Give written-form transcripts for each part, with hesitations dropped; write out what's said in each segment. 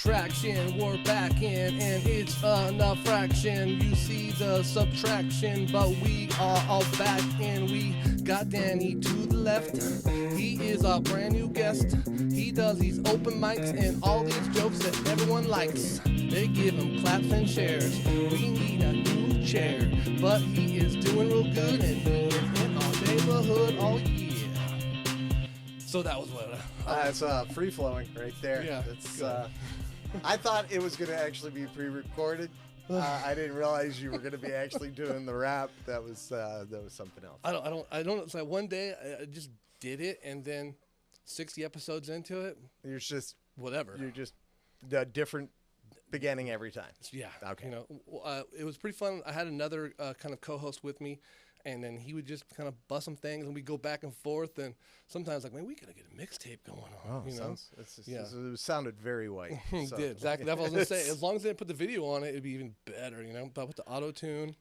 traction, we're back in, and it's a fraction. You see the subtraction, but we are all back in. We got Danny to the left. He is our brand new guest. He does these open mics and all these jokes that everyone likes. They give him claps and shares. We need a new chair, but he is doing real good, and he is in our neighborhood all year. So that was what. It's free flowing right there. Yeah, it's. I thought it was going to actually be pre-recorded. I didn't realize you were going to be actually doing the rap. That was something else. I don't. It's like one day I just did it, and then 60 episodes into it, You're just whatever. You're just a different beginning every time. Yeah. Okay. You know, it was pretty fun. I had another kind of co-host with me, and then he would just kind of bust some things, and we'd go back and forth. And sometimes, like, man, we gotta get a mixtape going on. Oh, you know? It sounded very white. It So. did exactly. That's what I was gonna say. As long as they didn't put the video on it, it'd be even better. You know, but with the auto tune.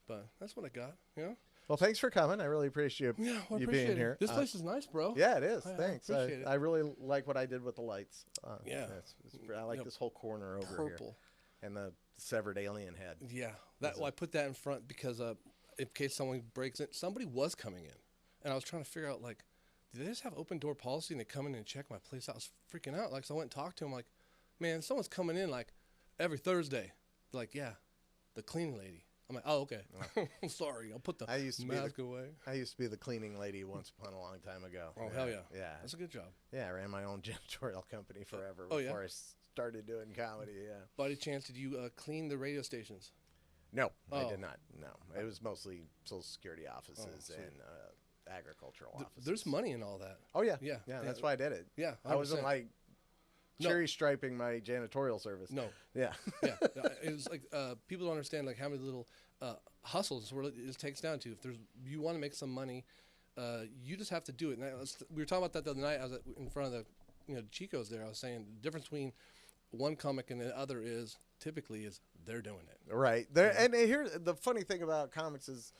But that's what I got. You know. Well, thanks for coming. I really appreciate Yeah, well, you appreciate being it. here. This place is nice, bro. Yeah, it is. I Thanks. appreciate it. I really like what I did with the lights. Yeah. I like this whole corner over Purple. here. And the severed alien head. Yeah, I put that in front because in case someone breaks in, somebody was coming in, and I was trying to figure out, like, do they just have open door policy and they come in and check my place out? I was freaking out. Like, so I went and talked to him, like, man, someone's coming in like every Thursday. They're like, yeah, the cleaning lady. I'm like, oh, okay. I'm sorry. I'll put the mask away. I used to be the cleaning lady once upon a long time ago. Oh, hell yeah. Yeah. That's a good job. Yeah, I ran my own janitorial company forever Oh, before I started doing comedy, yeah. By any chance, did you clean the radio stations? No, I Oh. did not. No. It was mostly Social Security offices and agricultural offices. There's money in all that. Oh, yeah. Yeah. Yeah, that's why I did it. Yeah, I wasn't 100%. like cherry striping my janitorial service. No. Yeah. Yeah, it was like people don't understand like how many little hustles where it takes down to. If you want to make some money, you just have to do it. And we were talking about that the other night. I was in front of the Chicos there. I was saying the difference between one comic and the other is typically they're doing it. Right. And here the funny thing about comics is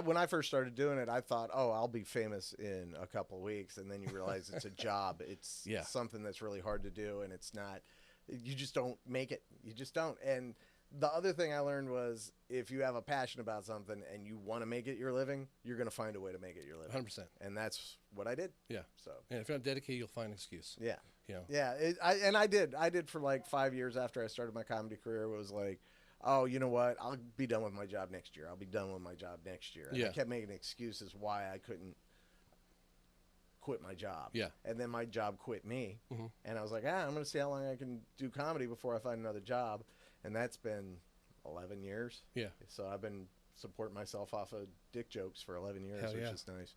when I first started doing it, I thought, oh, I'll be famous in a couple of weeks. And then you realize it's a job. It's something that's really hard to do. And it's not, you just don't make it. You just don't. And the other thing I learned was if you have a passion about something and you want to make it your living, you're going to find a way to make it your living. 100%. And that's what I did. Yeah. So. And if you're not dedicated, you'll find an excuse. Yeah. You know? Yeah. I did for like 5 years after I started my comedy career. It was like, oh, you know what? I'll be done with my job next year. I'll be done with my job next year. And I kept making excuses why I couldn't quit my job. Yeah. And then my job quit me. Mm-hmm. And I was like, I'm going to see how long I can do comedy before I find another job. And that's been 11 years. Yeah. So I've been supporting myself off of dick jokes for 11 years, Hell which yeah. is nice.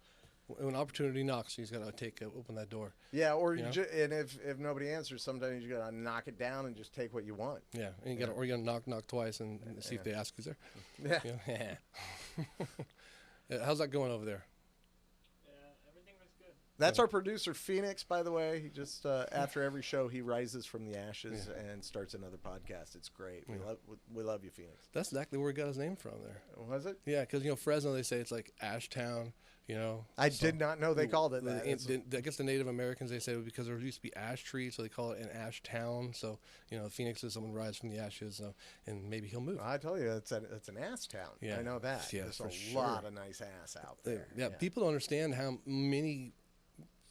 When opportunity knocks, you just got to open that door. Yeah, or you know? And if nobody answers, sometimes you got to knock it down and just take what you want. Yeah, and you got to knock twice and see if they ask who's there. Yeah. Yeah. How's that going over there? Everything was good. That's our producer, Phoenix, by the way. He just, after every show, he rises from the ashes and starts another podcast. It's great. We love you, Phoenix. That's exactly where he got his name from there. Was it? Yeah, because, Fresno, they say it's like Ashtown, I did not know they called it that. I guess the Native Americans, they say because there used to be ash trees, so they call it an ash town. So, Phoenix is someone rise from the ashes, and maybe he'll move. I tell you, it's an ass town. Yeah. I know that. Yeah, There's for lot of nice ass out there. Yeah, people don't understand how many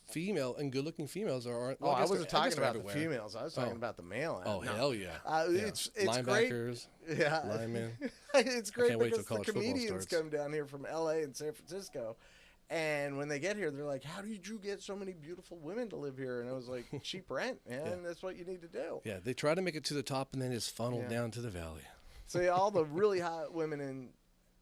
female and good-looking females there are. I wasn't talking about everywhere. the females. I was talking about the male. Oh, no. hell yeah. It's Linebackers, great. Yeah. linemen. It's great can't wait because till the college football comedians starts. come down here from L.A. and San Francisco. And when they get here, they're like, how did you get so many beautiful women to live here? And I was like, cheap rent, man. Yeah. That's what you need to do. Yeah, they try to make it to the top and then just funnel down to the valley. So all the really hot women in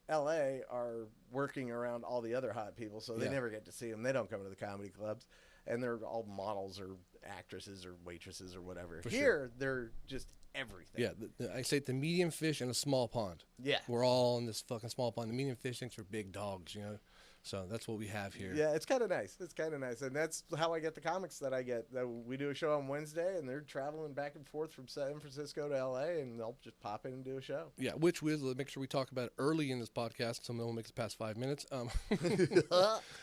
L.A. are working around all the other hot people, so they never get to see them. They don't come to the comedy clubs. And they're all models or actresses or waitresses or whatever. Here, they're just everything. Yeah, I say the medium fish in a small pond. Yeah. We're all in this fucking small pond. The medium fish thinks we're big dogs, So that's what we have here. Yeah, it's kind of nice. It's kind of nice, and that's how I get the comics that I get. We do a show on Wednesday, and they're traveling back and forth from San Francisco to L.A., and they'll just pop in and do a show. Yeah, which we'll make sure we talk about it early in this podcast, so no one makes it past 5 minutes.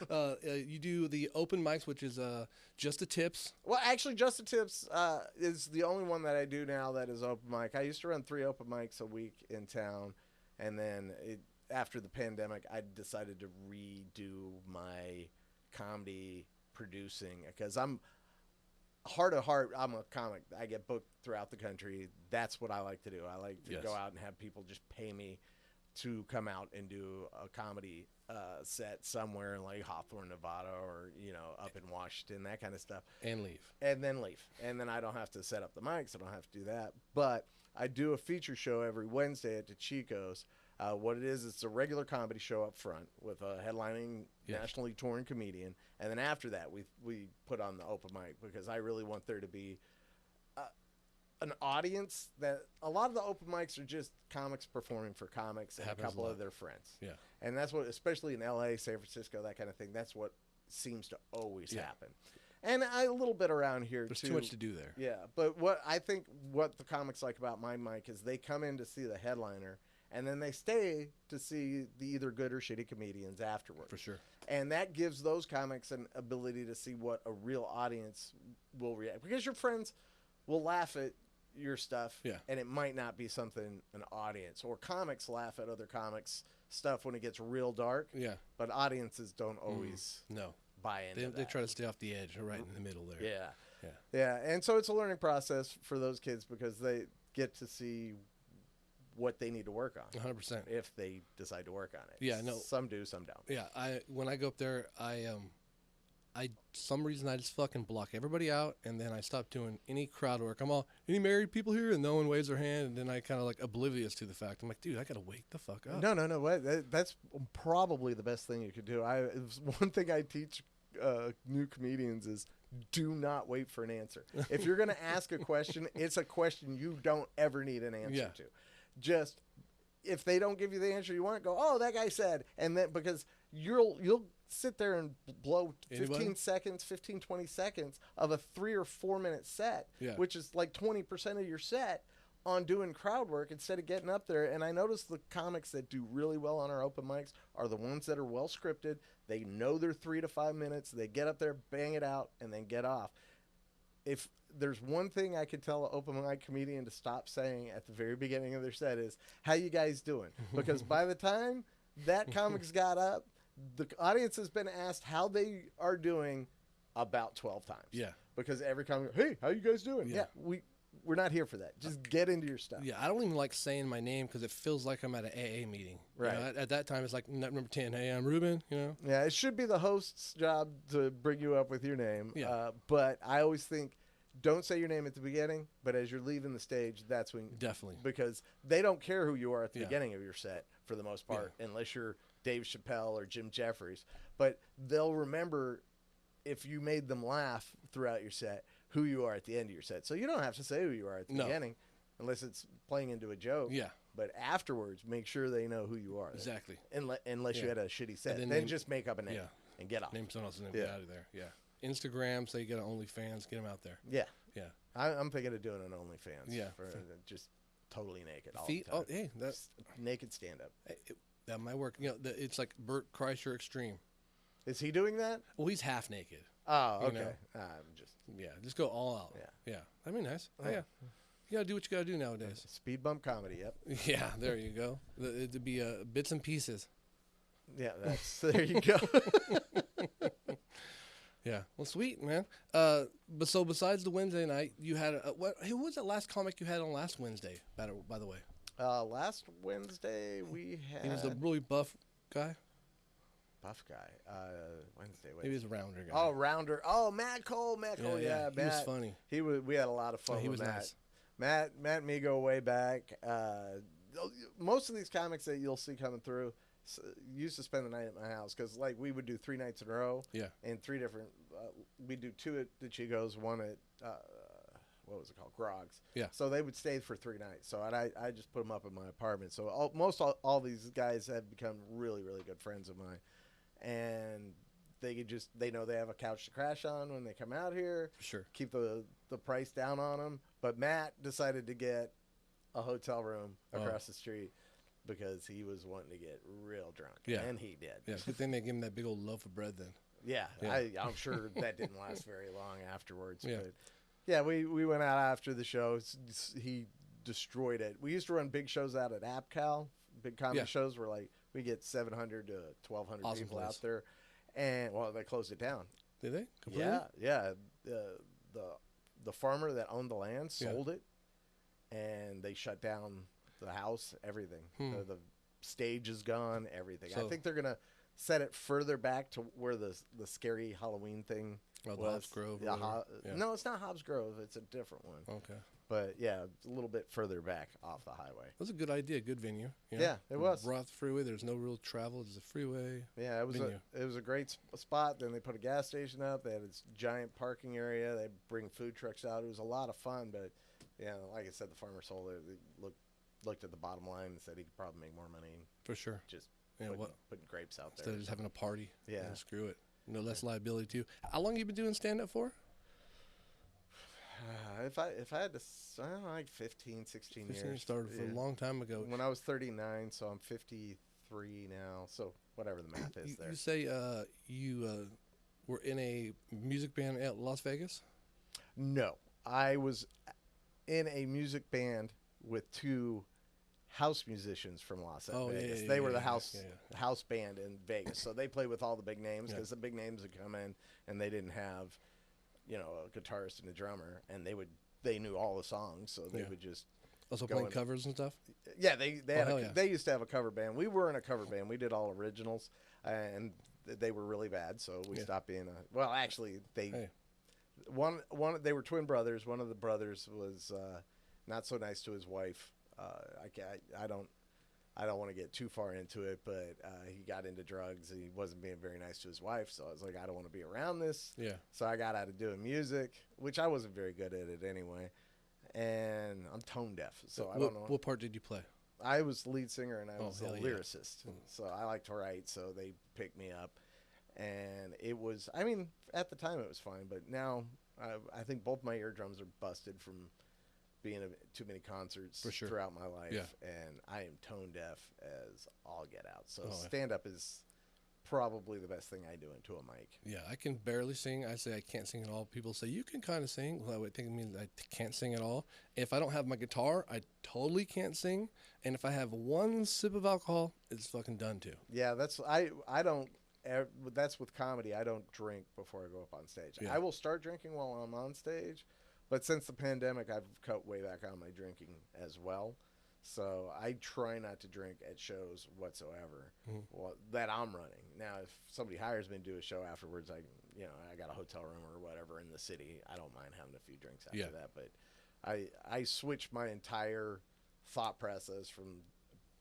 You do the open mics, which is just the tips. Well, actually, Just the Tips is the only one that I do now that is open mic. I used to run 3 open mics a week in town, and then after the pandemic, I decided to redo my comedy producing because I'm heart of heart. I'm a comic. I get booked throughout the country. That's what I like to do. I like to go out and have people just pay me to come out and do a comedy set somewhere in like Hawthorne, Nevada, or up in Washington, that kind of stuff, and leave, and then I don't have to set up the mics. I don't have to do that, but I do a feature show every Wednesday at the Chico's. What it is, it's a regular comedy show up front with a headlining nationally touring comedian, and then after that, we put on the open mic because I really want there to be an audience. That a lot of the open mics are just comics performing for comics and a couple of their friends. Yeah, and that's what, especially in L.A., San Francisco, that kind of thing. That's what seems to always happen. And a little bit around here, There's too. too much to do there. Yeah, but what the comics like about my mic is they come in to see the headliner, and then they stay to see the either good or shitty comedians afterwards. For sure. And that gives those comics an ability to see what a real audience will react. Because your friends will laugh at your stuff, and it might not be something an audience. Or comics laugh at other comics' stuff when it gets real dark. Yeah. But audiences don't always buy into that. They try to stay off the edge, right in the middle there. Yeah. And so it's a learning process for those kids because they get to see what they need to work on. 100%. If they decide to work on it. Yeah, no. Some do, some don't. Yeah, when I go up there, I some reason I just fucking block everybody out, and then I stop doing any crowd work. I'm all, any married people here? And no one waves their hand, and then I kind of like oblivious to the fact. I'm like, dude, I gotta wake the fuck up. No. That's probably the best thing you could do. One thing I teach new comedians is do not wait for an answer. If you're gonna ask a question, it's a question you don't ever need an answer to. Just if they don't give you the answer you want, go, oh, that guy said, and then because you'll sit there and blow 15 seconds, 15, 20 seconds of a 3 or 4 minute set, which is like 20% of your set on doing crowd work instead of getting up there. And I notice the comics that do really well on our open mics are the ones that are well scripted. They know their 3 to 5 minutes. They get up there, bang it out, and then get off. If there's one thing I could tell an open mic comedian to stop saying at the very beginning of their set is, how you guys doing? Because by the time that comic's got up, the audience has been asked how they are doing about 12 times. Yeah. Because every comic, hey, how you guys doing? Yeah, we're not here for that. Just get into your stuff. Yeah, I don't even like saying my name because it feels like I'm at an AA meeting. Right. At that time, it's like number 10. Hey, I'm Reuben. Yeah, it should be the host's job to bring you up with your name. Yeah. But I always think, don't say your name at the beginning, but as you're leaving the stage, that's when... Definitely. Because they don't care who you are at the beginning of your set, for the most part, unless you're Dave Chappelle or Jim Jeffries. But they'll remember, if you made them laugh throughout your set, who you are at the end of your set. So you don't have to say who you are at the beginning, unless it's playing into a joke. Yeah. But afterwards, make sure they know who you are. Exactly. Unless you had a shitty set. Then just make up a name and get off. Name someone else's name, get out of there. Yeah. Instagram, say you got an OnlyFans, get them out there. Yeah. Yeah. I'm thinking of doing an OnlyFans. Yeah. For just totally naked all Feet, the time. oh, hey, that's naked stand-up. That might work. It's like Bert Kreischer Extreme. Is he doing that? Well, he's half naked. Oh, okay. Just go all out. Yeah. That'd be nice. Oh, yeah. You gotta do what you gotta do nowadays. Speed bump comedy. Yep. Yeah, there you go. It'd be bits and pieces. Yeah, there you go. Yeah. Well, sweet, man. But so besides the Wednesday night, you had who was that last comic you had on last Wednesday? By the way. Last Wednesday we had. He was the really buff guy. Buff guy. Wednesday. Maybe he was a rounder guy. Oh, rounder. Oh, Matt Cole. Yeah, Matt. He was funny. We had a lot of fun with Matt. Nice. Matt and me go way back. Most of these comics that you'll see coming through used to spend the night at my house because, like, we would do 3 nights in a row. Yeah. And 3 different. We'd do 2 at the Chico's, 1 at what was it called, Grog's. Yeah. So they would stay for 3 nights. So I just put them up in my apartment. So all these guys have become really, really good friends of mine. and they know they have a couch to crash on when they come out here. Sure. Keep the price down on them. But Matt decided to get a hotel room across the street because he was wanting to get real drunk. Yeah. And he did. Yeah, good thing they gave him that big old loaf of bread then. Yeah, Yeah. I'm sure that didn't last very long afterwards. Yeah. But yeah, we went out after the show. He destroyed it. We used to run big shows out at AppCal, big comedy shows where like we get 700 to 1,200 Awesome people place. out there. And well, they closed it down. Did they? Completely? Yeah. The farmer that owned the land sold it, and they shut down the house, everything. The stage is gone, everything. So, I think they're gonna set it further back to where the scary Halloween thing the was. Hobbs Grove. No, it's not Hobbs Grove. It's a different one. Okay. But yeah, a little bit further back off the highway. That's a good idea. Good venue. You know? Yeah, it was. We're off the freeway. There's no real travel. It's a freeway. Yeah, it was a great spot. Then they put a gas station up. They had this giant parking area. They bring food trucks out. It was a lot of fun. But yeah, like I said, the farmer sold it. They looked at the bottom line and said he could probably make more money. For sure. Just putting grapes out there. Instead of just having a party. Yeah. Screw it. No less liability too. How long you been doing stand up for? If I had to, I don't know, like 15, 16 years. You started for a long time ago. When I was 39, so I'm 53 now. So whatever the math is there. You say you were in a music band at Las Vegas? No, I was in a music band with two house musicians from Las Vegas. They were the house band in Vegas, so they played with all the big names because the big names would come in and they didn't have, a guitarist and a drummer, and they knew all the songs, so they would just also playing covers and stuff. Yeah, they used to have a cover band. We were in a cover band. We did all originals, and they were really bad, so we stopped being a. Well, actually, they were twin brothers. One of the brothers was not so nice to his wife. I don't want to get too far into it, but he got into drugs and he wasn't being very nice to his wife. So I was like, I don't want to be around this. Yeah. So I got out of doing music, which I wasn't very good at it anyway. And I'm tone deaf, so I don't know. What part did you play? I was the lead singer and I was a lyricist. Yeah. So I like to write, so they picked me up. And it was, at the time it was fine, but now I think both my eardrums are busted from being at too many concerts throughout my life, and I am tone deaf as all get out. So stand-up is probably the best thing I do into a mic. Yeah, I can barely sing. I say I can't sing at all. People say, you can kind of sing. Well, I think it means I can't sing at all. If I don't have my guitar, I totally can't sing. And if I have one sip of alcohol, it's fucking done too. Yeah, that's with comedy. I don't drink before I go up on stage. Yeah. I will start drinking while I'm on stage, but since the pandemic, I've cut way back on my drinking as well. So I try not to drink at shows whatsoever that I'm running. Now, if somebody hires me to do a show afterwards, I got a hotel room or whatever in the city. I don't mind having a few drinks after that. But I switched my entire thought process from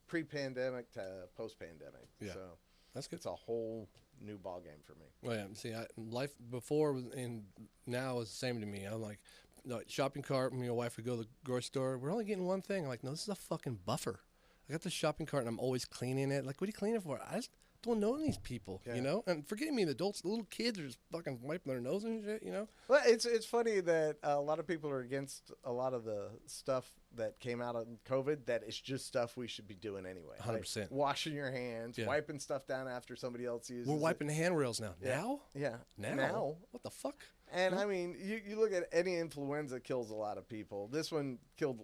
pre-pandemic to post-pandemic. Yeah. So that's good. It's a whole new ball game for me. Well, yeah. See, life before and now is the same to me. I'm like, no, shopping cart. Me and my wife would go to the grocery store. We're only getting one thing. I'm like, no, this is a fucking buffer. I got the shopping cart and I'm always cleaning it. Like, what are you cleaning it for? I just don't know these people, you know? And forgetting me, the adults, the little kids are just fucking wiping their nose and shit, you know? Well, it's funny that a lot of people are against a lot of the stuff that came out of COVID that is just stuff we should be doing anyway. 100%. Like washing your hands, wiping stuff down after somebody else uses it. We're wiping the handrails now. Yeah. Now? Yeah. Now? What the fuck? And I mean, you look at any influenza kills a lot of people. This one killed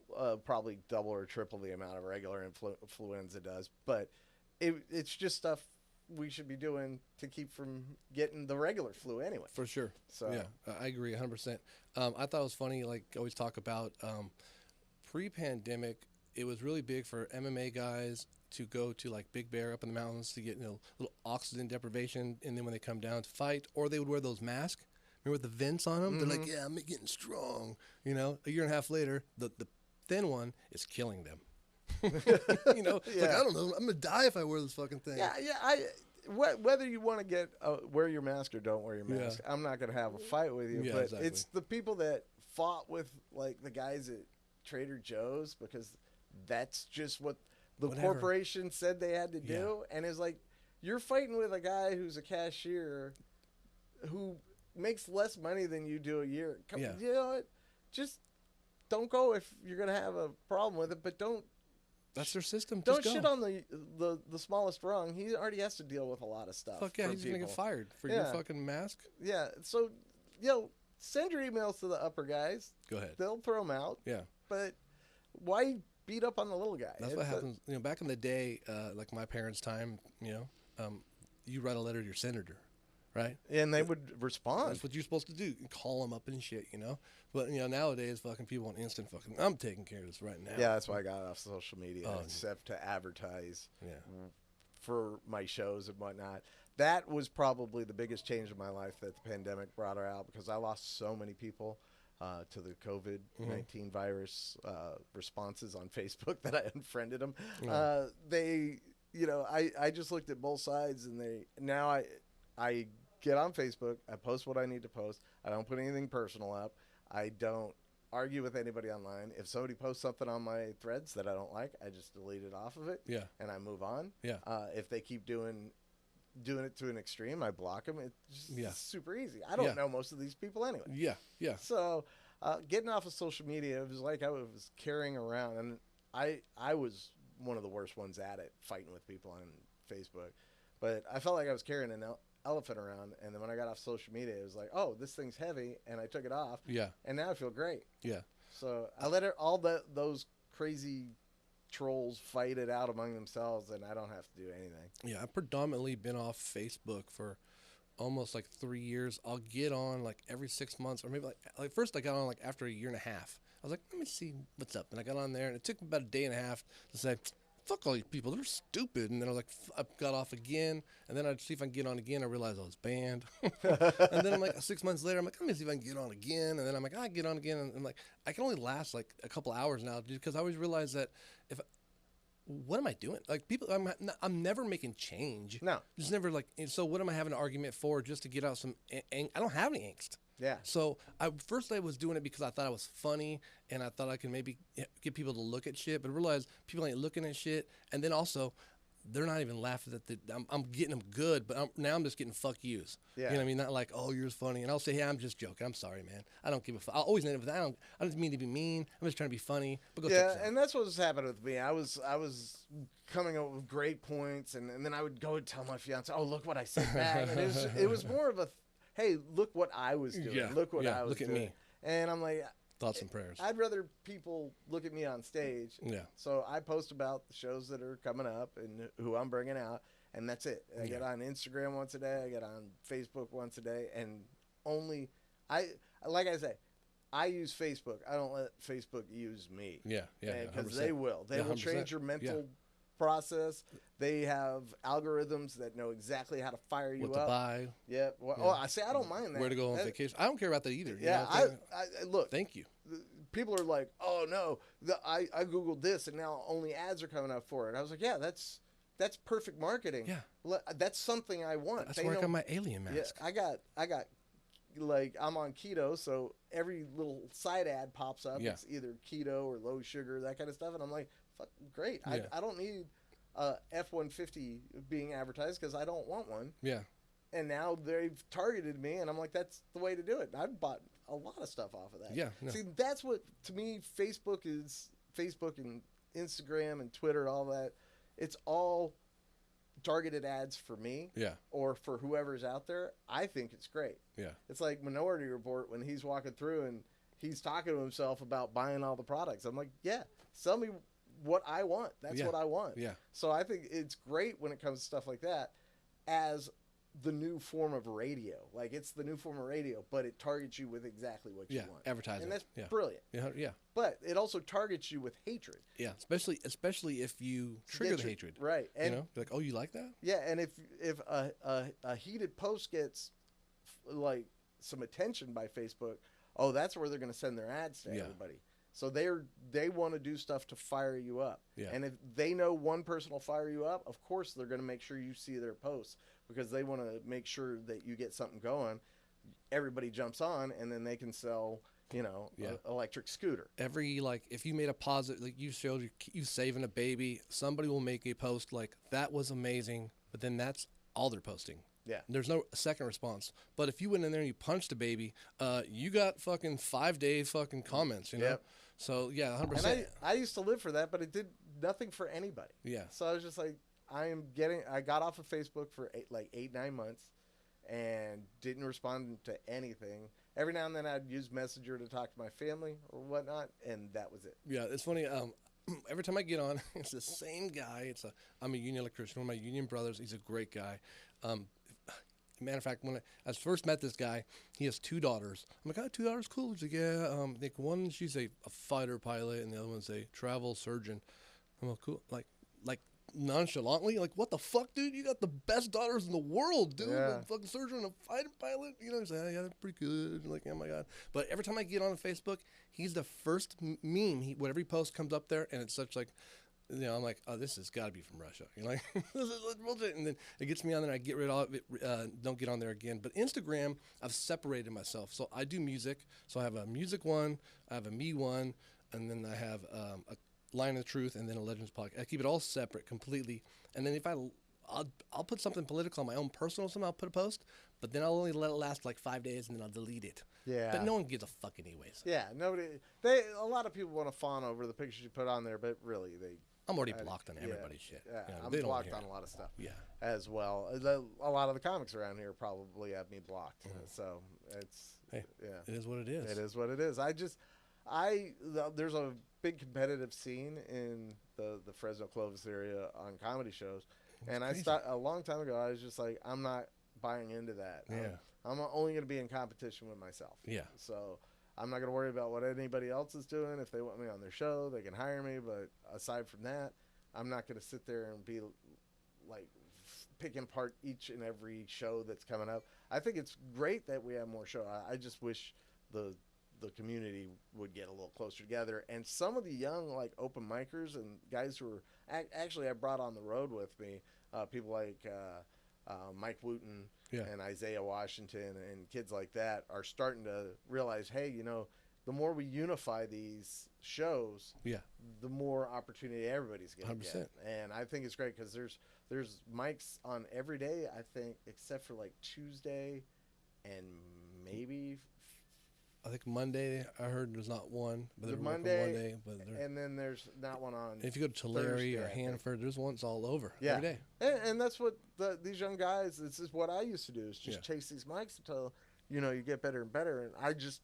probably double or triple the amount of regular influenza does. But it's just stuff we should be doing to keep from getting the regular flu anyway. For sure. So yeah, I agree 100%. I thought it was funny, like I always talk about pre-pandemic, it was really big for MMA guys to go to like Big Bear up in the mountains to get little oxygen deprivation, and then when they come down to fight, or they would wear those masks. Remember with the vents on them? They're like, yeah, I'm getting strong. You know, a year and a half later, the thin one is killing them. You know, like, I don't know. I'm gonna die if I wear this fucking thing. Yeah. Whether you want to get wear your mask or don't wear your mask, I'm not gonna have a fight with you. But exactly. It's the people that fought with like the guys at Trader Joe's because that's just what the corporation said they had to do, and it's like you're fighting with a guy who's a cashier who makes less money than you do a year. Yeah. You know what? Just don't go if you're gonna have a problem with it, but don't. That's their system. Don't Just shit go. on the smallest rung. He already has to deal with a lot of stuff. Fuck yeah, from he's gonna get people. fired for your fucking mask. Yeah. So, send your emails to the upper guys. Go ahead. They'll throw them out. Yeah. But why beat up on the little guy? That's what happens. Back in the day, like my parents' time, you write a letter to your senator, right? And they would respond. That's what you're supposed to do. You call them up and shit, But, nowadays, fucking people want instant fucking, I'm taking care of this right now. Yeah, that's why I got off social media, Oh, except to advertise Yeah. for my shows and whatnot. That was probably the biggest change in my life that the pandemic brought her out, because I lost so many people to the COVID-19 virus responses on Facebook that I unfriended them. I just looked at both sides, and I get on Facebook. I post what I need to post. I don't put anything personal up. I don't argue with anybody online. If somebody posts something on my threads that I don't like, I just delete it off of it. Yeah. And I move on. Yeah. If they keep doing it to an extreme, I block them. It's just super easy. I don't Yeah. know most of these people anyway. Yeah. Yeah. So getting off of social media, it was like I was carrying around, and I was one of the worst ones at it, fighting with people on Facebook. But I felt like I was carrying an elephant around, and then when I got off social media, it was like, oh, this thing's heavy, and I took it off. Yeah. And now I feel great. Yeah. So I let those crazy trolls fight it out among themselves, and I don't have to do anything. Yeah, I've predominantly been off Facebook for almost like 3 years. I'll get on like every 6 months, or maybe like first I got on like after a year and a half. I was like, let me see what's up. And I got on there, and it took me about a day and a half to say, fuck all these people, they're stupid. And then I was like, I got off again, and then I'd see if I can get on again. I realized I was banned. And then I'm like, 6 months later, I'm like, let me see if I can get on again. And then I'm like, I get on again. And I'm like, I can only last like a couple hours now, because I always realize that what am I doing? Like, people, I'm never making change. No. Just never like, so what am I having an argument for, just to get out some, I don't have any angst. Yeah. So I was doing it because I thought I was funny, and I thought I could maybe get people to look at shit, but I realized people ain't looking at shit. And then also, they're not even laughing at I'm getting them good, but now I'm just getting fuck yous. Yeah. You know what I mean? Not like, oh, you're funny. And I'll say, hey, I'm just joking. I'm sorry, man. I don't give a fuck. I'll always end it with, I don't mean to be mean. I'm just trying to be funny. But go check this out. And that's what was happening with me. I was coming up with great points, and then I would go and tell my fiance, oh, look what I said back. And it was more of a, hey, look what I was doing. Yeah. Look what I was look at doing. me. And I'm like, Thoughts and prayers. I'd rather people look at me on stage. Yeah. So I post about the shows that are coming up and who I'm bringing out, and that's it. I get on Instagram once a day. I get on Facebook once a day, and like I say, I use Facebook. I don't let Facebook use me. Yeah. Because they will. They will 100%. change your mental process. They have algorithms that know exactly how to fire you what up. to buy. Yeah. Well, oh, I say I don't mind that. Where to go on vacation. I don't care about that either. Yeah. Look. Thank you. People are like, oh no, I Googled this, and now only ads are coming up for it. I was like, yeah, that's perfect marketing. Yeah. That's something I want. That's where I got my alien mask. Yeah, I got like, I'm on keto, so every little side ad pops up. Yeah. It's either keto or low sugar, that kind of stuff, and I'm like, fuck, great. Yeah. I don't need F-150 being advertised, because I don't want one. Yeah. And now they've targeted me, and I'm like, that's the way to do it. And I've bought a lot of stuff off of that. Yeah. No. See, that's what, to me, Facebook and Instagram and Twitter, all that. It's all targeted ads for me. Yeah. Or for whoever's out there. I think it's great. Yeah. It's like Minority Report when he's walking through and he's talking to himself about buying all the products. I'm like, yeah, sell me what I want. That's what I want. Yeah. So I think it's great when it comes to stuff like that as the new form of radio. Like, it's the new form of radio, but it targets you with exactly what you want. Advertising. And that's yeah. brilliant. Yeah. But it also targets you with hatred. Yeah, especially if you trigger the hatred. Right. And like, oh, you like that? Yeah, and if a heated post gets like some attention by Facebook, oh, that's where they're going to send their ads to everybody. So they want to do stuff to fire you up. Yeah. And if they know one person will fire you up, of course they're going to make sure you see their posts, because they want to make sure that you get something going. Everybody jumps on, and then they can sell, an electric scooter. If you made a positive, like you showed you saving a baby, somebody will make a post like, that was amazing. but then that's all they're posting. Yeah. There's no second response. But if you went in there and you punched a baby, you got fucking 5-day fucking comments, you know? Yep. So, yeah, 100%. And I used to live for that, but it did nothing for anybody. Yeah. So I was just like, I got off of Facebook for 8-9 months and didn't respond to anything. Every now and then I'd use Messenger to talk to my family or whatnot, and that was it. Yeah, it's funny. Every time I get on, it's the same guy. I'm a union electrician, one of my union brothers. He's a great guy. Matter of fact, when I first met this guy, he has 2 daughters. I'm like, oh, 2 daughters, cool. He's like, yeah. Like one, she's a fighter pilot, and the other one's a travel surgeon. I'm like, cool. Like nonchalantly, like, what the fuck, dude? You got the best daughters in the world, dude. Yeah. A fucking surgeon and a fighter pilot. You know, he's like, oh, yeah, they're pretty good. Like, oh my god. But every time I get on Facebook, he's the first meme. Whatever he posts comes up there, and it's such like. You know, I'm like, oh, this has got to be from Russia. You're like, this is bullshit. And then it gets me on there. I get rid of it. Don't get on there again. But Instagram, I've separated myself. So I do music. So I have a music one, I have a me one, and then I have a Line of Truth, and then a Legends podcast. I keep it all separate completely. And then if I'll put something political on my own personal something, I'll put a post. But then I'll only let it last like 5 days, and then I'll delete it. Yeah. But no one gives a fuck anyways. Yeah. A lot of people want to fawn over the pictures you put on there, but really I'm already blocked on everybody's shit. Yeah, you know, I'm blocked on a lot of stuff. Yeah. As well. A lot of the comics around here probably have me blocked. So it's Hey, yeah. it is what it is. It is what it is. There's a big competitive scene in the Fresno Clovis area on comedy shows. And a long time ago, I was just like, I'm not buying into that. Yeah. I'm only going to be in competition with myself. Yeah. So I'm not going to worry about what anybody else is doing. If they want me on their show, they can hire me. But aside from that, I'm not going to sit there and be like picking apart each and every show that's coming up. I think it's great that we have more shows. I just wish the community would get a little closer together. And some of the young like open micers and guys who are actually I brought on the road with me, people like Mike Wooten and Isaiah Washington and kids like that are starting to realize, hey, you know, the more we unify these shows, the more opportunity everybody's going to get. And I think it's great because there's mics on every day, I think, except for like Tuesday and maybe I think Monday, I heard there's not one. But Monday, and then there's not one on. If you go to Tulare or Hanford, there's ones all over every day. And that's what these young guys, this is what I used to do, is just chase these mics until, you know, you get better and better. And I just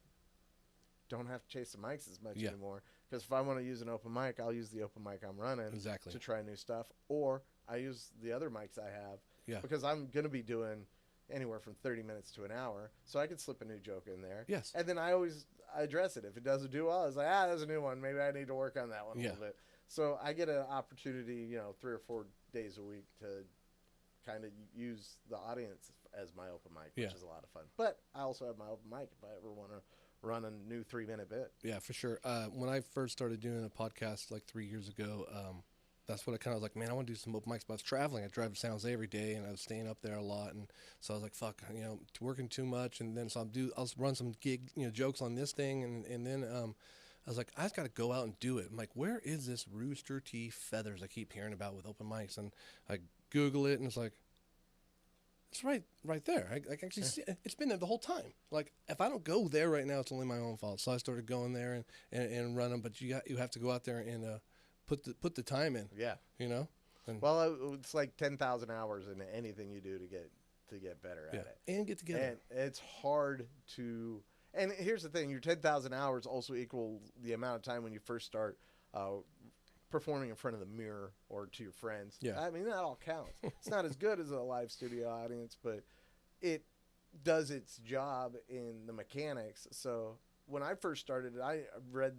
don't have to chase the mics as much anymore. Because if I want to use an open mic, I'll use the open mic I'm running to try new stuff. Or I use the other mics I have because I'm going to be doing anywhere from 30 minutes to an hour, so I could slip a new joke in there. Yes. And then I always address it. If it doesn't do well, I was like, there's a new one. Maybe I need to work on that one a little bit. So I get an opportunity, you know, 3 or 4 days a week to kind of use the audience as my open mic, which is a lot of fun. But I also have my open mic if I ever want to run a new 3-minute bit. Yeah, for sure. When I first started doing a podcast like 3 years ago, that's what I kind of was like, man, I want to do some open mics. But I was traveling. I drive to San Jose every day, and I was staying up there a lot. And so I was like, fuck, you know, working too much. And then so I'll run some gig, you know, jokes on this thing. And then I was like, I just got to go out and do it. I'm like, where is this Rooster Teeth feathers I keep hearing about with open mics? And I Google it, and it's like, it's right there. I can actually see it. It's been there the whole time. Like, if I don't go there right now, it's only my own fault. So I started going there and run them. But you have to go out there and put the time in. Yeah. You know? Well, it's like 10,000 hours in anything you do to get better at it. And get together. And it's hard to... And here's the thing. Your 10,000 hours also equal the amount of time when you first start performing in front of the mirror or to your friends. Yeah. I mean, that all counts. It's not as good as a live studio audience, but it does its job in the mechanics. So when I first started, I read...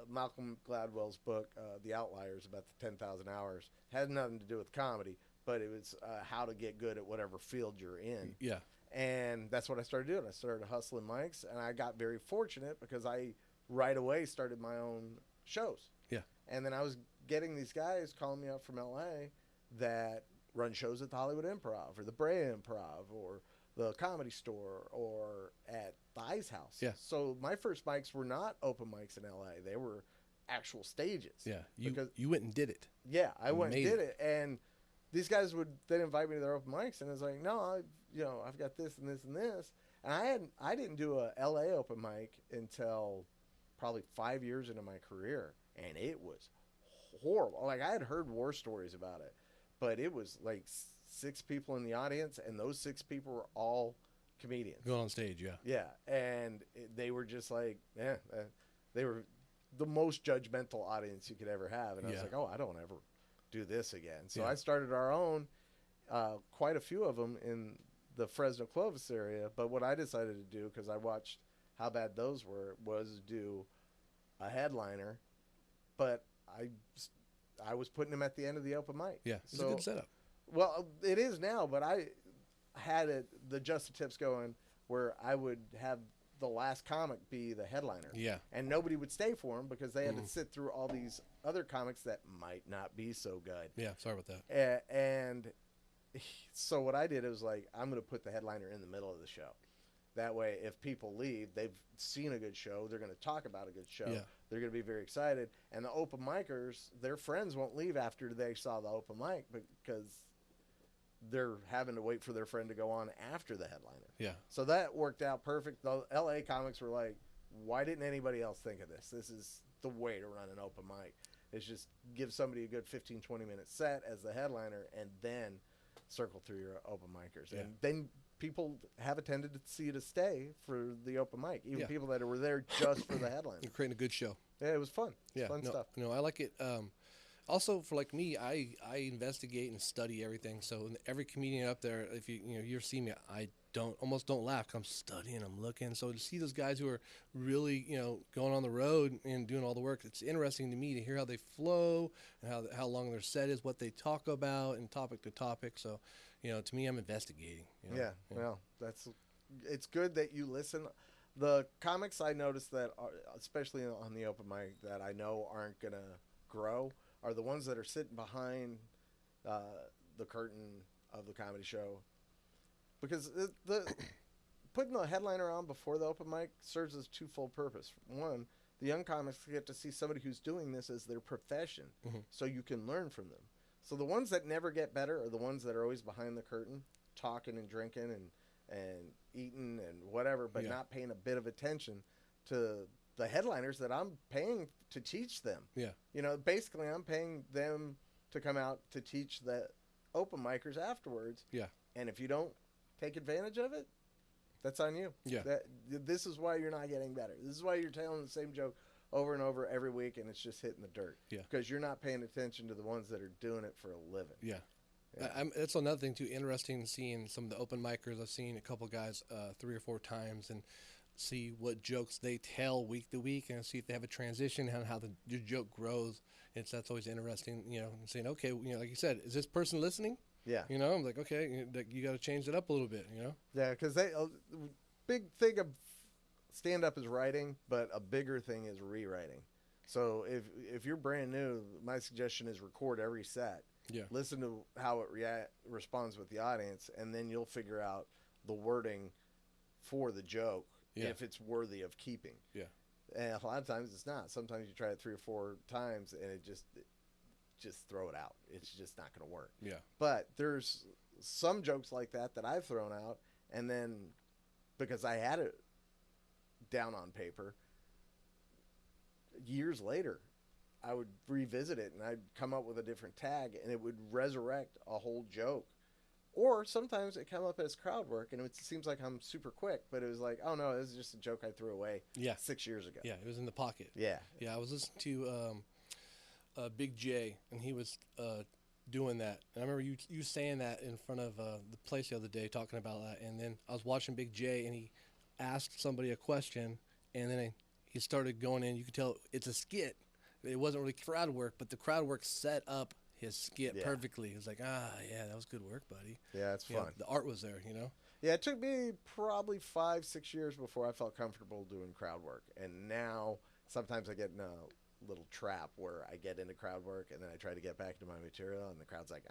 Malcolm Gladwell's book, The Outliers, about the 10,000 hours. Had nothing to do with comedy, but it was how to get good at whatever field you're in. Yeah. And that's what I started doing. I started hustling mics, and I got very fortunate because I right away started my own shows. Yeah. And then I was getting these guys calling me up from LA that run shows at the Hollywood Improv or the Brea Improv or the Comedy Store or at the Ice House. Yeah. So my first mics were not open mics in LA. They were actual stages. Yeah. You went and did it. Yeah, I went and did it. And these guys would then invite me to their open mics, and I was like, no, I've got this and this and this, and I didn't do a LA open mic until probably 5 years into my career, and it was horrible. Like, I had heard war stories about it, but it was like 6 people in the audience, and those 6 people were all comedians going on stage. Yeah, and they were just like, they were the most judgmental audience you could ever have, and I was like, oh, I don't ever do this again. So I started our own, quite a few of them in the Fresno Clovis area. But what I decided to do, because I watched how bad those were, was do a headliner, but I was putting them at the end of the open mic. Yeah, it's a good setup. Well, it is now, but I had the Just the Tips going where I would have the last comic be the headliner. Yeah. And nobody would stay for him because they had to sit through all these other comics that might not be so good. Yeah, sorry about that. And so what I did, it was like, I'm going to put the headliner in the middle of the show. That way, if people leave, they've seen a good show, they're going to talk about a good show. Yeah. They're going to be very excited. And the open micers, their friends won't leave after they saw the open mic because they're having to wait for their friend to go on after the headliner. Yeah. So that worked out perfect. The LA comics were like, why didn't anybody else think of this? This is the way to run an open mic. It's just give somebody a good 15, 20-minute set as the headliner and then circle through your open micers. Yeah. And then people have a tendency to stay for the open mic, even people that were there just for the headliner. You're creating a good show. Yeah, it was fun. Yeah, Fun stuff. No, I like it. Also, for like me, I investigate and study everything. So every comedian up there, if you see me, I almost don't laugh 'cause I'm studying, I'm looking. So to see those guys who are really going on the road and doing all the work, it's interesting to me to hear how they flow and how long their set is, what they talk about, and topic to topic. So to me, I'm investigating. Yeah. Well, it's good that you listen. The comics I noticed that are, especially on the open mic, that I know aren't gonna grow are the ones that are sitting behind the curtain of the comedy show, because the putting the headliner on before the open mic serves as twofold purpose. One, the young comics get to see somebody who's doing this as their profession, so you can learn from them. So the ones that never get better are the ones that are always behind the curtain, talking and drinking and eating and whatever, but not paying a bit of attention to the headliners that I'm paying to teach them. Yeah. Basically I'm paying them to come out to teach the open micers afterwards. Yeah. And if you don't take advantage of it, that's on you. Yeah. This is why you're not getting better. This is why you're telling the same joke over and over every week and it's just hitting the dirt. Yeah. Because you're not paying attention to the ones that are doing it for a living. Yeah. That's another thing too. Interesting seeing some of the open micers. I've seen a couple guys 3 or 4 times and see what jokes they tell week to week and see if they have a transition and how your joke grows. That's always interesting. And saying, okay, like you said, is this person listening? Yeah. I'm like, okay, you got to change it up a little bit. Yeah, because big thing of stand up is writing, but a bigger thing is rewriting. So if you're brand new, my suggestion is record every set. Yeah. Listen to how it responds with the audience, and then you'll figure out the wording for the joke if it's worthy of keeping. Yeah. And a lot of times it's not. Sometimes you try it 3 or 4 times, and it just throw it out. It's just not going to work. Yeah. But there's some jokes like that I've thrown out, and then because I had it down on paper, years later, I would revisit it and I'd come up with a different tag and it would resurrect a whole joke. Or sometimes it come up as crowd work and it seems like I'm super quick, but it was like, oh no, this is just a joke I threw away 6 years ago. Yeah, it was in the pocket. Yeah. Yeah, I was listening to Big J and he was doing that. And I remember you saying that in front of the place the other day, talking about that. And then I was watching Big J and he asked somebody a question and then he started going in. You could tell it's a skit. It wasn't really crowd work, but the crowd work set up his skit perfectly. It was like, yeah, that was good work, buddy. Yeah, it's fun. The art was there, Yeah, it took me probably 5-6 years before I felt comfortable doing crowd work. And now sometimes I get in a little trap where I get into crowd work and then I try to get back to my material and the crowd's like,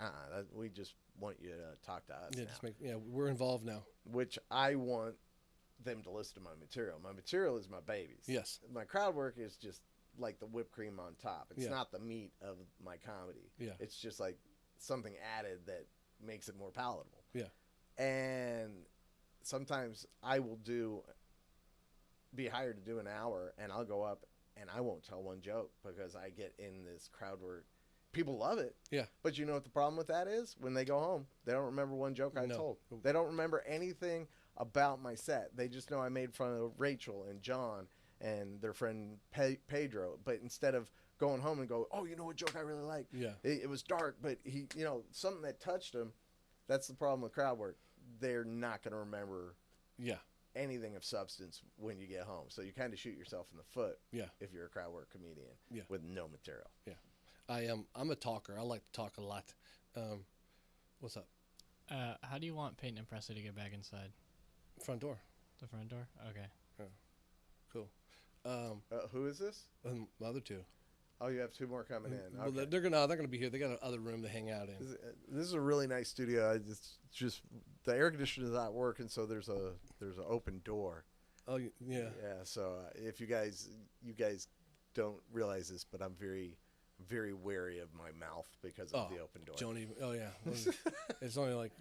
we just want you to talk to us now. We're involved now. Which I want them to listen to my material. My material is my babies. Yes. My crowd work is just like the whipped cream on top. It's not the meat of my comedy. Yeah. It's just like something added that makes it more palatable. Yeah. And sometimes I will be hired to do an hour, and I'll go up and I won't tell one joke because I get in this crowd where people love it. Yeah. But you know what the problem with that is? When they go home, they don't remember one joke I told. They don't remember anything about my set. They just know I made fun of Rachel and John and their friend Pedro. But instead of going home and go, oh, you know what joke I really like? Yeah. It was dark, but he, something that touched them. That's the problem with crowd work. They're not going to remember anything of substance when you get home. So you kind of shoot yourself in the foot if you're a crowd work comedian with no material. Yeah. I'm a talker. I like to talk a lot. What's up? How do you want Peyton and Presley to get back inside? Front door. The front door? Okay. Yeah. Cool. Who is this? The other two. Oh, you have two more coming in. Okay. Well, they're gonna be here. They got another room to hang out in. This is a really nice studio. It's just the air conditioner is not working, so there's an open door. Oh yeah. Yeah. So if you guys don't realize this, but I'm very, very wary of my mouth because of the open door. Don't even. Oh yeah. It's only like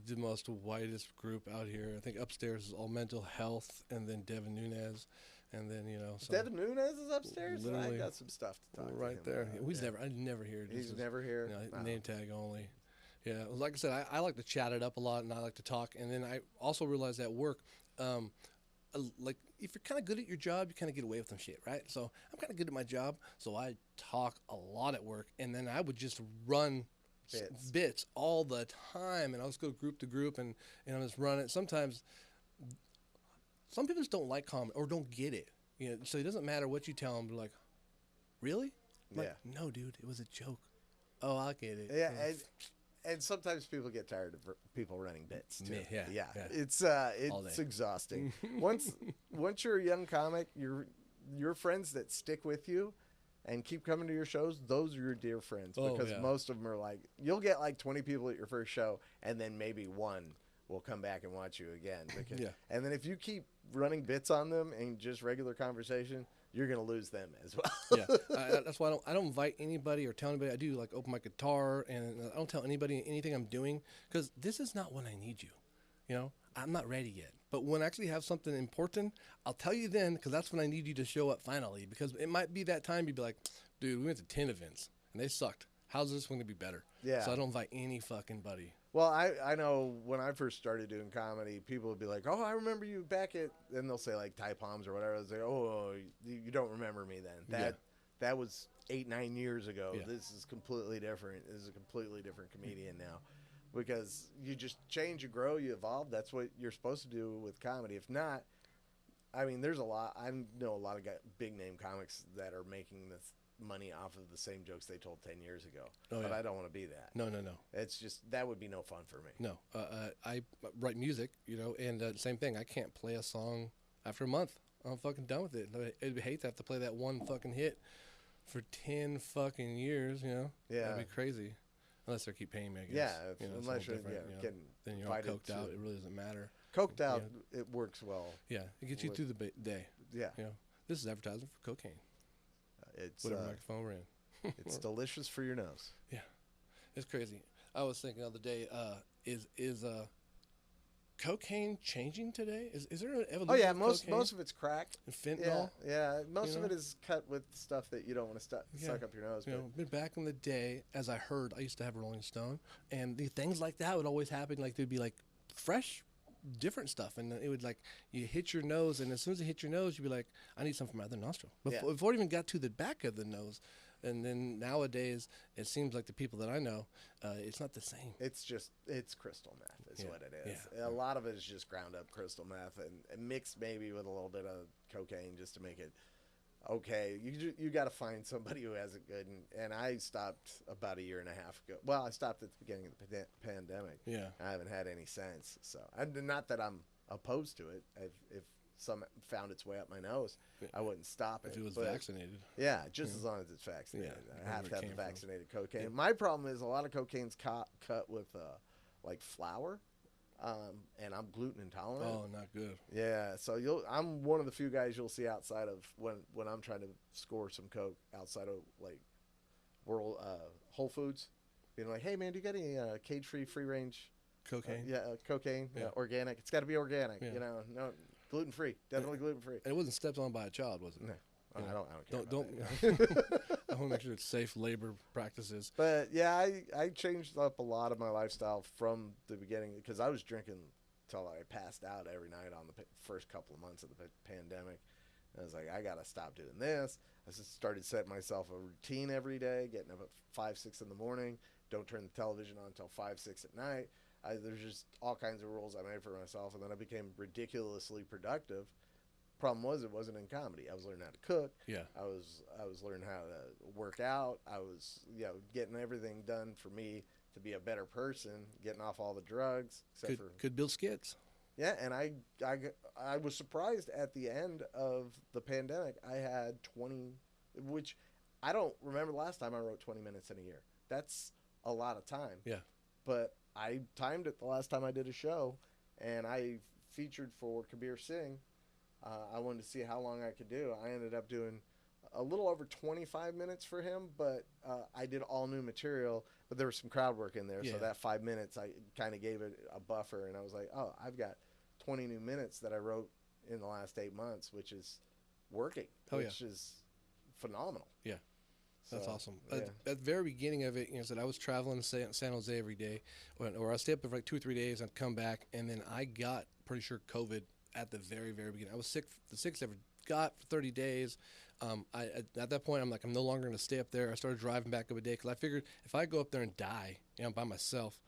the most whitest group out here. I think upstairs is all mental health, and then Devin Nunes. And then Devin Nunes is upstairs. I got some stuff to talk right to him there. about. He's never. I never hear. He's never here. Name tag only. Yeah, like I said, I like to chat it up a lot, and I like to talk. And then I also realize at work, like if you're kind of good at your job, you kind of get away with some shit, right? So I'm kind of good at my job, so I talk a lot at work, and then I would just run bits all the time, and I'll just go group to group, and I'm just run it. Sometimes. Some people just don't like comedy or don't get it. So it doesn't matter what you tell them. They're like, really? I'm like, no, dude, it was a joke. Oh, I get it. Yeah, and sometimes people get tired of people running bits too. Yeah. It's exhausting. Once you're a young comic, your friends that stick with you and keep coming to your shows, those are your dear friends because most of them are like, you'll get like 20 people at your first show, and then maybe one will come back and watch you again. And then if you keep running bits on them and just regular conversation, you're going to lose them as well. That's why I don't invite anybody or tell anybody. I do like open my guitar, and I don't tell anybody anything I'm doing because this is not when I need you. I'm not ready yet. But when I actually have something important, I'll tell you then because that's when I need you to show up finally, because it might be that time you'd be like, dude, we went to 10 events and they sucked. How's this one going to be better? Yeah. So I don't invite any fucking buddy. Well, I know when I first started doing comedy, people would be like, oh, I remember you back at, and they'll say like Ty Palms or whatever. They'll say, oh, you don't remember me then. That was 8-9 years ago. Yeah. This is completely different. This is a completely different comedian now. Because you just change, you grow, you evolve. That's what you're supposed to do with comedy. If not, I mean, there's a lot. I know a lot of big name comics that are making this money off of the same jokes they told 10 years ago. But I don't want to be that. No. It's just, that would be no fun for me. No. I write music, and same thing. I can't play a song after a month. I'm fucking done with it. I'd hate to have to play that one fucking hit for 10 fucking years, Yeah. That'd be crazy. Unless they keep paying me, I guess. Yeah, unless you're getting then you're all coked out. It really doesn't matter. Coked out, it works well. Yeah, it gets you through the day. Yeah. This is advertising for cocaine. It's whatever microphone we're in. It's delicious for your nose. Yeah, it's crazy. I was thinking the other day, is cocaine changing today? Is there an evolution? Oh yeah, of most of it's crack. And fentanyl. Yeah. Most of it is cut with stuff that you don't want to suck up your nose. But back in the day, as I heard, I used to have Rolling Stone, and the things like that would always happen. Like there'd be like fresh, different stuff, and it would like you hit your nose, and as soon as it hit your nose, you'd be like, I need something from my other nostril. Before it even got to the back of the nose. And then nowadays, it seems like the people that I know, it's not the same. It's crystal meth is what it is. Yeah. A lot of it is just ground up crystal meth and mixed maybe with a little bit of cocaine just to make it okay. You got to find somebody who has it good. And I stopped about a year and a half ago. Well, I stopped at the beginning of the pandemic. Yeah. I haven't had any since. So not that I'm opposed to it. If some found its way up my nose, I wouldn't stop it. If it was vaccinated. Yeah, just as long as it's vaccinated. Yeah, I have to have the vaccinated cocaine. Yeah. My problem is a lot of cocaine's cut with like flour, and I'm gluten intolerant. Oh, not good. Yeah, so I'm one of the few guys you'll see outside of when I'm trying to score some coke outside of like Whole Foods. being like, "Hey man, do you got any cage-free, free-range Cocaine. cocaine, Yeah. organic? It's got to be organic, Yeah. no gluten-free, definitely gluten-free." And it wasn't stepped on by a child, was it? No, Yeah. I don't care. Don't. I want to make sure it's safe labor practices. But yeah, I changed up a lot of my lifestyle from the beginning because I was drinking till I passed out every night on the first couple of months of the pandemic. And I was like, I gotta stop doing this. I just started setting myself a routine every day, getting up at 5, 6 in the morning. Don't turn the television on until 5, 6 at night. There's just all kinds of rules I made for myself, and then I became ridiculously productive. Problem was, it wasn't in comedy. I was learning how to cook. Yeah. I was learning how to work out. I was getting everything done for me to be a better person, getting off all the drugs. Could build skits. Yeah, and I was surprised at the end of the pandemic. I had 20, which I don't remember the last time I wrote 20 minutes in a year. That's a lot of time. Yeah. But I timed it the last time I did a show, and I featured for Kabir Singh. I wanted to see how long I could do. I ended up doing a little over 25 minutes for him, but I did all new material, but there was some crowd work in there. Yeah. So that 5 minutes, I kind of gave it a buffer, and I was like, oh, I've got 20 new minutes that I wrote in the last 8 months, which is working, which is phenomenal. Yeah. That's awesome. Yeah. At the very beginning of it, I was traveling to San Jose every day, or I stayed up there for like 2 or 3 days, I'd come back, and then I got pretty sure COVID at the very, very beginning. I was sick, the sickest I ever got for 30 days. At that point, I'm like, I'm no longer going to stay up there. I started driving back up a day because I figured if I go up there and die, by myself,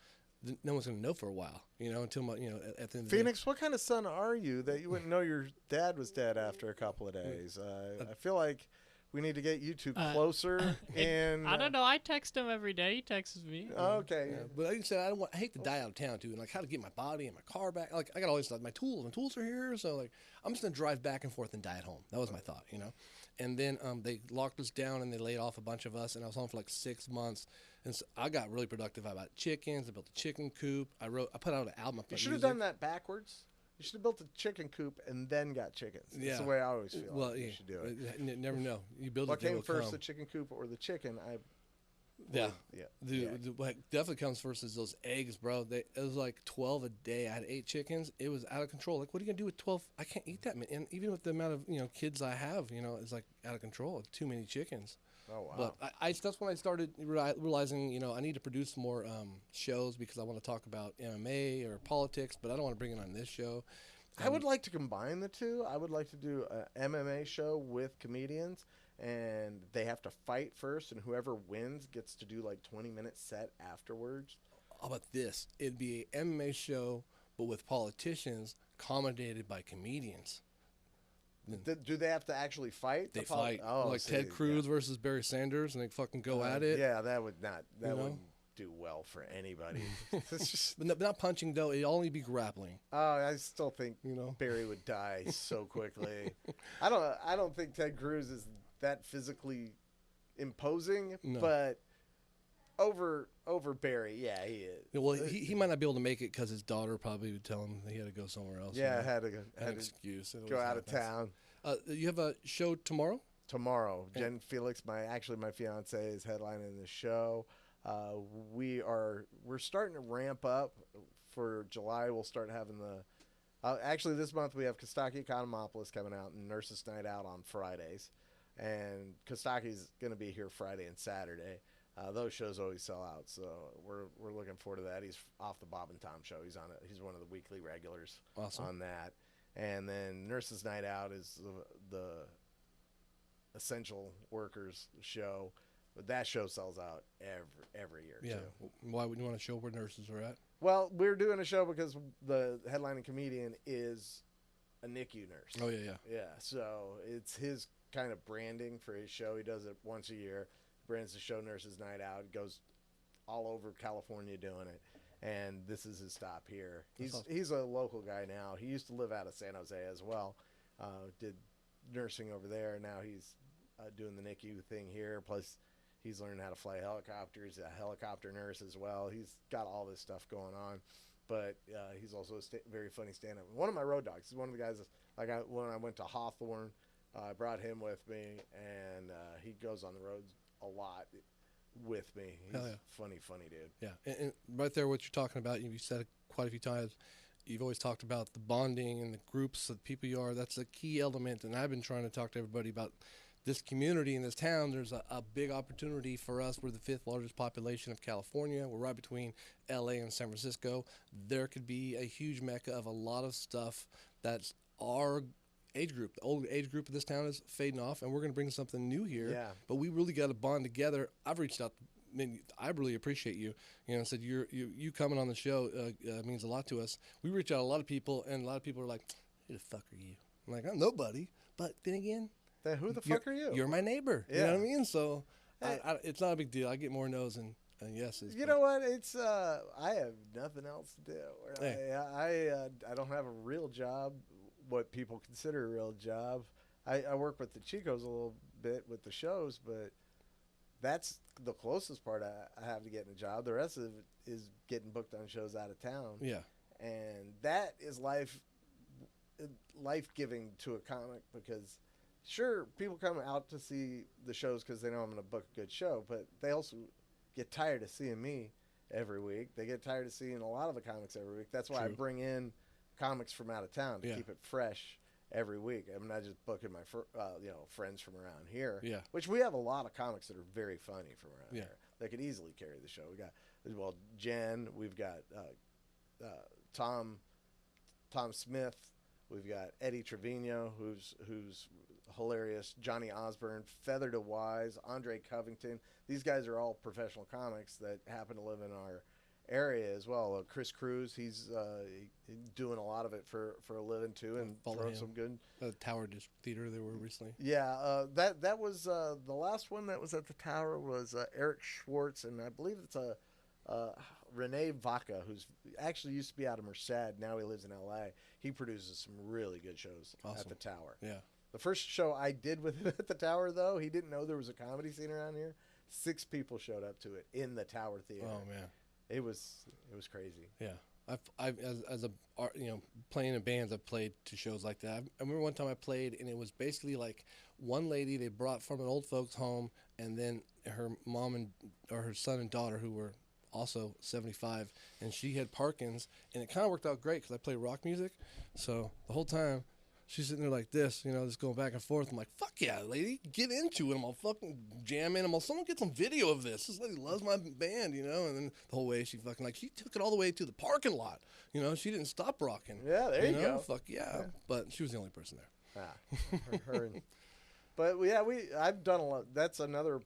then no one's going to know for a while, until my, at the end of the Phoenix, what kind of son are you that you wouldn't know your dad was dead after a couple of days? I feel like we need to get you two closer. And I don't know. I text him every day. He texts me. Okay. Yeah, but like I said, I hate to die out of town too, and like how to get my body and my car back. Like I got all these stuff. My tools are here, so like I'm just gonna drive back and forth and die at home. That was my thought, And then they locked us down and they laid off a bunch of us, and I was home for like 6 months. And so I got really productive. I bought chickens. I built a chicken coop. I put out an album. You should have done that backwards. You should have built a chicken coop and then got chickens. Yeah. That's the way I always feel. Well, You should do it. You never know. You build What it. came first, the chicken coop or the chicken? What definitely comes first is those eggs, bro. It was like 12 a day. I had 8 chickens. It was out of control. Like, what are you gonna do with 12? I can't eat that many. And even with the amount of kids I have, it's like out of control. Too many chickens. Oh wow. But that's when I started realizing, I need to produce more shows because I want to talk about MMA or politics, but I don't want to bring it on this show. I would like to combine the two. I would like to do an MMA show with comedians, and they have to fight first, and whoever wins gets to do like 20-minute set afterwards. How about this? It'd be an MMA show, but with politicians commentated by comedians. Do they have to actually fight? They fight. Oh, like Ted Cruz versus Barry Sanders, and they fucking go at it. Yeah, that would not. That wouldn't do well for anybody. It's just, but not punching though. It'd only be grappling. I still think Barry would die so quickly. I don't think Ted Cruz is that physically imposing, but over Barry, yeah, he is. Well, he might not be able to make it because his daughter probably would tell him that he had to go somewhere else. Yeah, had an excuse. Go out of town. You have a show tomorrow? Tomorrow, Jen Felix, my fiance, is headlining the show. We're starting to ramp up for July. We'll start having actually this month we have Kostaki Economopoulos coming out and Nurses Night Out on Fridays, and Kostaki's going to be here Friday and Saturday. Those shows always sell out, so we're looking forward to that. He's off the Bob and Tom show. He's on it. He's one of the weekly regulars on that. And then Nurses Night Out is the essential workers show. But that show sells out every year, too. Why would you want to show where nurses are at? Well, we're doing a show because the headlining comedian is a NICU nurse. Oh, yeah. Yeah, so it's his kind of branding for his show. He does it once a year. Brands the show Nurses Night Out. He goes all over California doing it. And this is his stop here. He's a local guy now. He used to live out of San Jose as well. Did nursing over there. Now he's doing the NICU thing here. Plus, he's learning how to fly helicopters. A helicopter nurse as well. He's got all this stuff going on. But he's also a very funny stand-up. One of my road dogs. He's one of the guys when I went to Hawthorne, I brought him with me, and he goes on the road a lot. with me. He's funny dude. Yeah, and right there, what you're talking about, you said it quite a few times. You've always talked about the bonding and the groups of people you are. That's a key element, and I've been trying to talk to everybody about this community in this town. There's a big opportunity for us. We're the 5th largest population of California. We're right between LA and San Francisco. There could be a huge mecca of a lot of stuff that's our age group. The old age group of this town is fading off, and we're going to bring something new here. Yeah. But we really got to bond together. I've reached out. I mean, I really appreciate you. You know, said you coming on the show means a lot to us. We reach out to a lot of people, and a lot of people are like, "Who the fuck are you?" I'm like, "I'm nobody." But then again, who the fuck are you? You're my neighbor. Yeah. You know what I mean? So Hey. it's not a big deal. I get more no's and yeses. You know what? It's I have nothing else to do. Hey. I don't have a real job, what people consider a real job. I work with the Chicos a little bit with the shows, but that's the closest part I have to getting a job. The rest of it is getting booked on shows out of town. Yeah. And that is life-giving to a comic, because sure, people come out to see the shows because they know I'm going to book a good show, but they also get tired of seeing me every week. They get tired of seeing a lot of the comics every week. That's why I bring in comics from out of town to keep it fresh every week. I'm not just booking my friends from around here. Yeah. Which we have a lot of comics that are very funny from around here. They could easily carry the show. We got Jen. We've got Tom Smith. We've got Eddie Trevino, who's hilarious. Johnny Osborne, Feather to Wise, Andre Covington. These guys are all professional comics that happen to live in our area as well. Chris Cruz, he's doing a lot of it for a living too, and throwing some good. Tower Theater they were recently. Yeah, that was the last one that was at the Tower was Eric Schwartz, and I believe it's Renee Vaca, who's actually used to be out of Merced. Now he lives in L.A. He produces some really good shows at the Tower. Yeah. The first show I did with him at the Tower, though, he didn't know there was a comedy scene around here. 6 people showed up to it in the Tower Theater. Oh man. It was crazy. Yeah, I've as a playing in bands, I've played to shows like that. I remember one time I played, and it was basically like one lady they brought from an old folks home, and then her mom or her son and daughter, who were also 75, and she had Parkinson's, and it kind of worked out great because I play rock music, so the whole time she's sitting there like this, just going back and forth. I'm like, fuck yeah, lady, get into it. I'm all fucking jamming. Someone get some video of this. This lady loves my band, and then the whole way she took it all the way to the parking lot. She didn't stop rocking. Yeah, there you go. Fuck yeah. But she was the only person there. But yeah, I've done a lot. That's another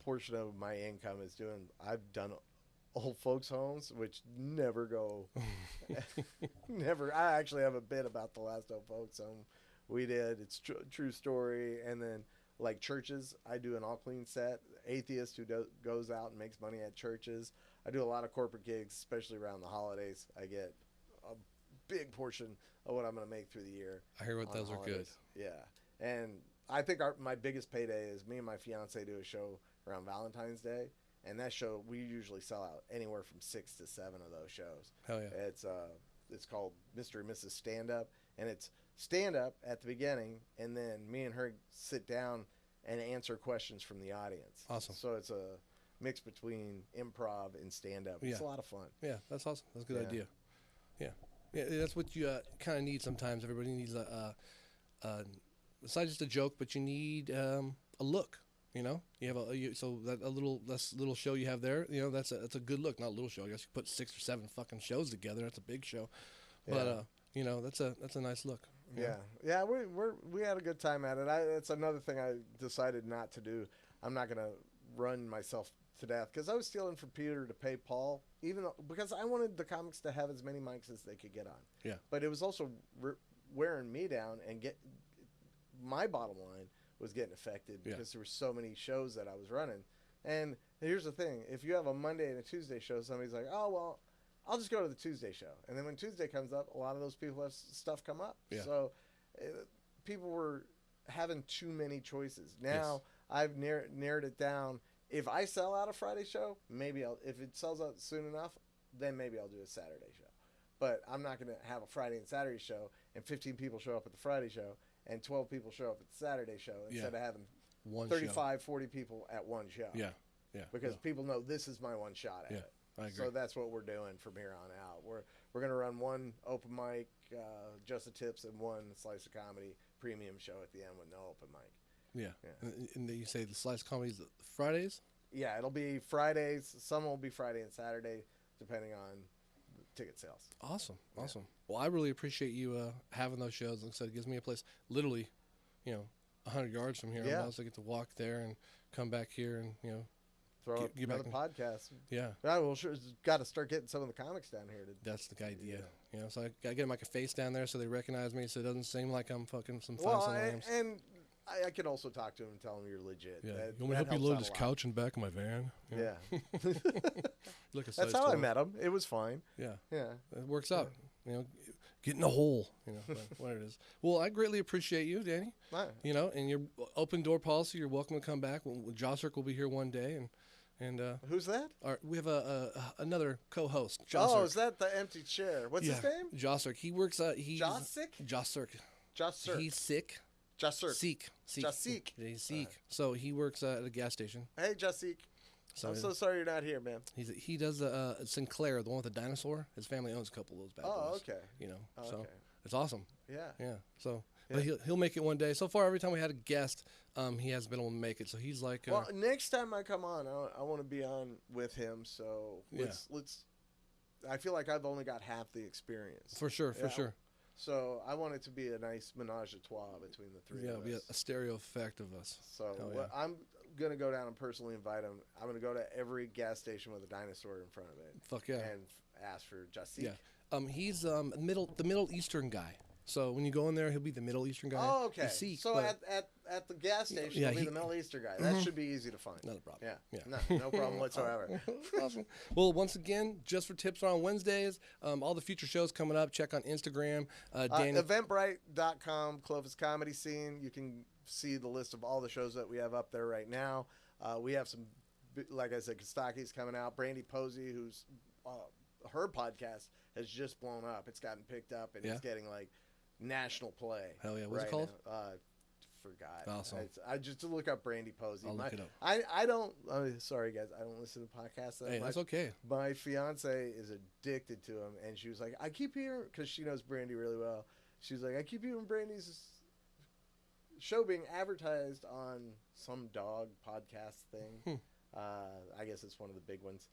portion of my income is I've done old folks homes, which never go. Never. I actually have a bit about the last old folks home we did. It's true story. And then like churches, I do an all clean set. Atheist who goes out and makes money at churches. I do a lot of corporate gigs, especially around the holidays. I get a big portion of what I'm going to make through the year. I hear what those are good. Yeah. And I think my biggest payday is me and my fiance do a show around Valentine's Day. And that show, we usually sell out anywhere from 6 to 7 of those shows. Hell yeah. It's called Mr. and Mrs. Stand-Up. And it's stand-up at the beginning, and then me and her sit down and answer questions from the audience. Awesome. So it's a mix between improv and stand-up. It's a lot of fun. Yeah, that's awesome. That's a good idea. Yeah. Yeah, that's what you kind of need sometimes. Everybody needs it's not just a joke, but you need a look. You have a little show you have there. That's a good look. Not a little show. I guess you put 6 or 7 fucking shows together. That's a big show. But that's a nice look. Yeah. We had a good time at it. It's another thing I decided not to do. I'm not gonna run myself to death because I was stealing from Peter to pay Paul, because I wanted the comics to have as many mics as they could get on. Yeah. But it was also wearing me down, and my bottom line was getting affected because there were so many shows that I was running. And here's the thing. If you have a Monday and a Tuesday show, somebody's like, oh, well, I'll just go to the Tuesday show. And then when Tuesday comes up, a lot of those people have stuff come up. Yeah. So people were having too many choices. Now I've narrowed it down. If I sell out a Friday show, if it sells out soon enough, then maybe I'll do a Saturday show. But I'm not going to have a Friday and Saturday show and 15 people show up at the Friday show and 12 people show up at the Saturday show instead of having 35, 40 people at one show. Yeah. Yeah. Because people know this is my one shot at it. I agree. So that's what we're doing from here on out. We're gonna run one open mic, just the tips, and one slice of comedy premium show at the end with no open mic. Yeah. And then you say the slice comedies Fridays? Yeah, it'll be Fridays. Some will be Friday and Saturday, depending on the ticket sales. Awesome. Well, I really appreciate you having those shows. Like I said, it gives me a place literally, 100 yards from here. Yeah. I also get to walk there and come back here and, Throw up get another back podcast. Yeah. Well, sure, got to start getting some of the comics down here. That's the idea. So I got to get my face down there so they recognize me so it doesn't seem like I'm fucking some Well, lambs. and I can also talk to him and tell him you're legit. Yeah. That, you want me to help you load this couch in the back of my van? Yeah. Like a That's size how I 12. met him. It was fine. Yeah. Yeah. It works out. Get in the hole, what it is. Well, I greatly appreciate you, Danny. Right. And your open door policy. You're welcome to come back. Jossrick will be here one day, and Who's that? we have another co-host. Oh, Jossrick. is that the empty chair? What's his name? Jossrick. He works. He's Jossick? Jossrick. Jossrick. He's sick. Jossrick. Seek. Jossick. Yeah, he's Seek. So he works at a gas station. Hey, Jossick. I'm so sorry you're not here, man. He does Sinclair, the one with the dinosaur. His family owns a couple of those bad boys. Okay. So Okay. it's awesome. Yeah. So, but he'll make it one day. So far, every time we had a guest, he hasn't been able to make it. So he's like, Well, next time I come on, I want to be on with him. So let's. I feel like I've only got half the experience. For sure. So I want it to be a nice menage a trois between the three of us. It'll be a stereo effect of us. So I'm going to go down and personally invite him. I'm going to go to every gas station with a dinosaur in front of it. Fuck yeah. And ask for Jossick. Yeah. He's the Middle Eastern guy. So when you go in there, he'll be the Middle Eastern guy. Oh, okay. He's Sikh, so at the gas station, he'll be the Middle Eastern guy. That should be easy to find. Not a problem. Yeah. No problem whatsoever. Awesome. Well, once again, just for tips on Wednesdays, all the future shows coming up. Check on Instagram. Eventbrite.com, Clovis Comedy Scene. You can see the list of all the shows that we have up there right now. We have some, like I said, Kostaki's coming out. Brandy Posey, who's her podcast has just blown up. It's gotten picked up, and it's getting like national play. Hell yeah. What's it called? Forgot. Awesome. I just to look up Brandy Posey. I'll look it up. I don't. Sorry guys, I don't listen to podcasts that much. That's okay. My fiance is addicted to him, and she was like, I keep hearing, because she knows Brandy really well. She was like, I keep hearing Brandy's show being advertised on some dog podcast thing. I guess it's one of the big ones.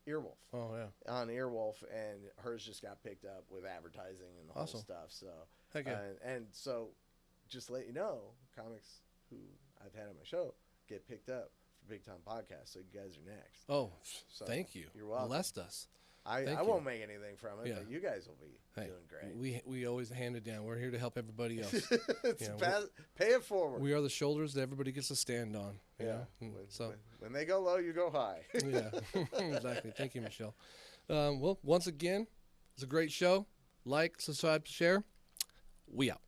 Earwolf. Oh yeah. On Earwolf, and hers just got picked up with advertising and the whole stuff. So heck yeah. And so, just to let you know, comics who I've had on my show get picked up for Big Time Podcast. So you guys are next. Oh, so thank you. You're welcome. Blessed us. I won't make anything from it, but you guys will be doing great. We always hand it down. We're here to help everybody else. Pay it forward. We are the shoulders that everybody gets to stand on. When they go low, you go high. Yeah, exactly. Thank you, Michelle. Well, once again, it's a great show. Like, subscribe, share. We out.